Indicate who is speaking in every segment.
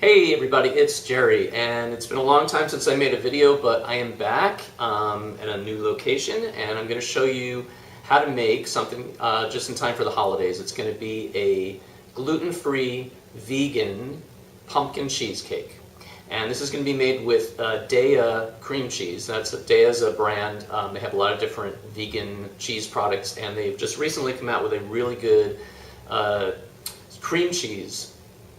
Speaker 1: Hey everybody, it's Jerry, and it's been a long time since I made a video, but I am back at a new location, and I'm going to show you how to make something just in time for the holidays. It's going to be a gluten-free, vegan pumpkin cheesecake. And this is going to be made with Daiya cream cheese. Daiya's a brand. They have a lot of different vegan cheese products, and they've just recently come out with a really good cream cheese,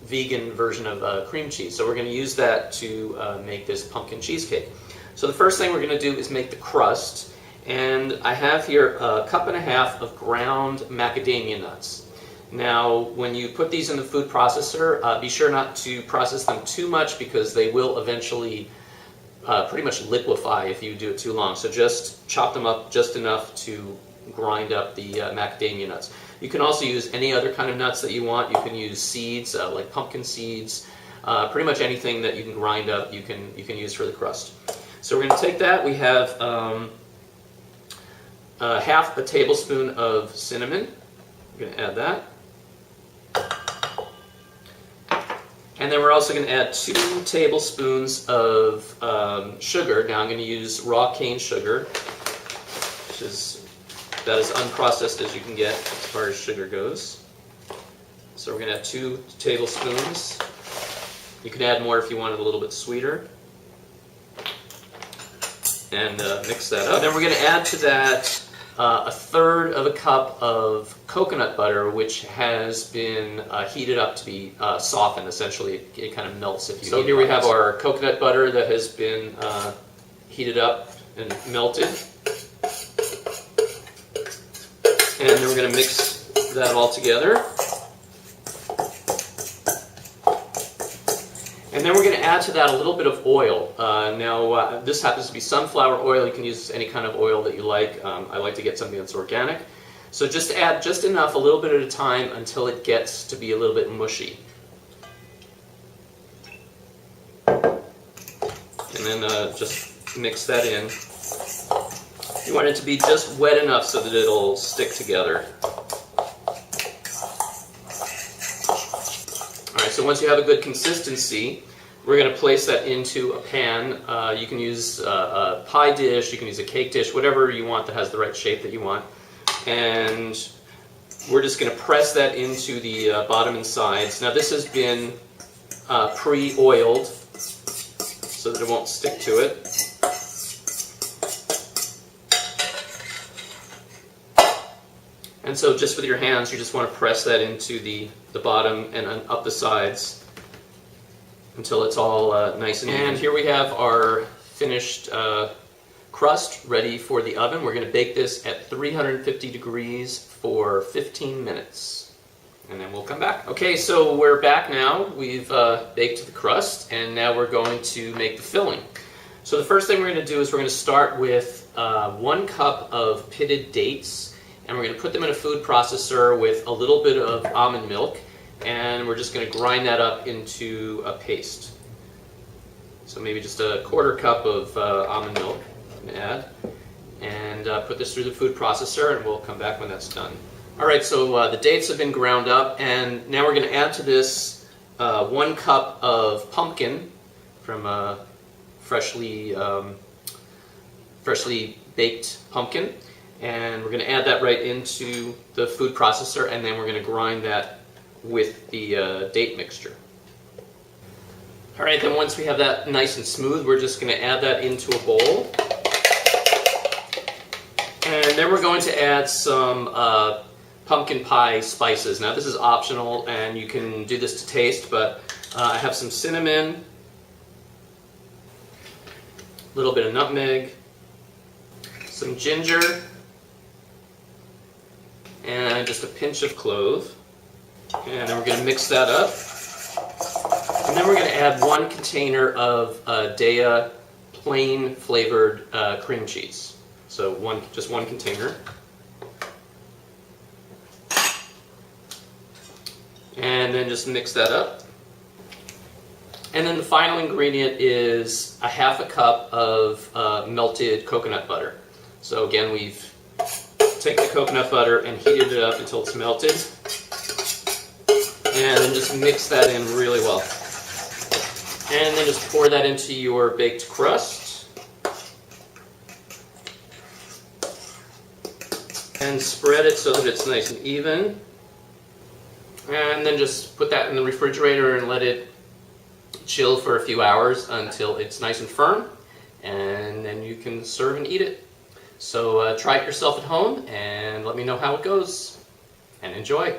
Speaker 1: vegan version of cream cheese. So we're going to use that to make this pumpkin cheesecake. So the first thing we're going to do is make the crust, and I have here a cup and a half of ground macadamia nuts. Now when you put these in the food processor, be sure not to process them too much because they will eventually pretty much liquefy if you do it too long. So just chop them up just enough to grind up the macadamia nuts. You can also use any other kind of nuts that you want. You can use seeds, like pumpkin seeds, pretty much anything that you can grind up you can use for the crust. So we're going to take that. We have half a tablespoon of cinnamon. We're going to add that. And then we're also going to add 2 tablespoons of sugar. Now I'm going to use raw cane sugar, which is about as unprocessed as you can get as far as sugar goes. So we're going to add 2 tablespoons. You can add more if you want it a little bit sweeter. And mix that up. And then we're going to add to that a third of a cup of coconut butter, which has been heated up to be softened. Essentially, it kind of melts if you. So here we have our coconut butter that has been heated up and melted. And then we're going to mix that all together. And then we're going to add to that a little bit of oil. Now this happens to be sunflower oil. You can use any kind of oil that you like. I like to get something that's organic. So just add just enough, a little bit at a time, until it gets to be a little bit mushy. And then just mix that in. You want it to be just wet enough so that it'll stick together. Alright, so once you have a good consistency, we're going to place that into a pan. You can use a pie dish, you can use a cake dish, whatever you want that has the right shape that you want. And we're just going to press that into the bottom and sides. Now this has been pre-oiled so that it won't stick to it. And so just with your hands, you just want to press that into the bottom and up the sides until it's all nice and even. And here we have our finished crust ready for the oven. We're going to bake this at 350 degrees for 15 minutes. And then we'll come back. Okay, so we're back now. We've baked the crust, and now we're going to make the filling. So the first thing we're going to do is we're going to start with 1 cup of pitted dates. And we're going to put them in a food processor with a little bit of almond milk, and we're just going to grind that up into a paste. So maybe just a 1/4 cup of almond milk I'm going to add, and put this through the food processor, and we'll come back when that's done. Alright, so the dates have been ground up, and now we're going to add to this 1 cup of pumpkin from freshly baked pumpkin. And we're going to add that right into the food processor, and then we're going to grind that with the date mixture. Alright, then once we have that nice and smooth, we're just going to add that into a bowl. And then we're going to add some pumpkin pie spices. Now this is optional, and you can do this to taste, but I have some cinnamon, a little bit of nutmeg, some ginger, and just a pinch of clove. And then we're going to mix that up. And then we're going to add 1 container of Daiya plain flavored cream cheese. So just one container. And then just mix that up. And then the final ingredient is a 1/2 cup of melted coconut butter. So again, we've taken the coconut butter and heated it up until it's melted. And then just mix that in really well. And then just pour that into your baked crust. And spread it so that it's nice and even. And then just put that in the refrigerator and let it chill for a few hours until it's nice and firm. And then you can serve and eat it. So try it yourself at home and let me know how it goes. And enjoy.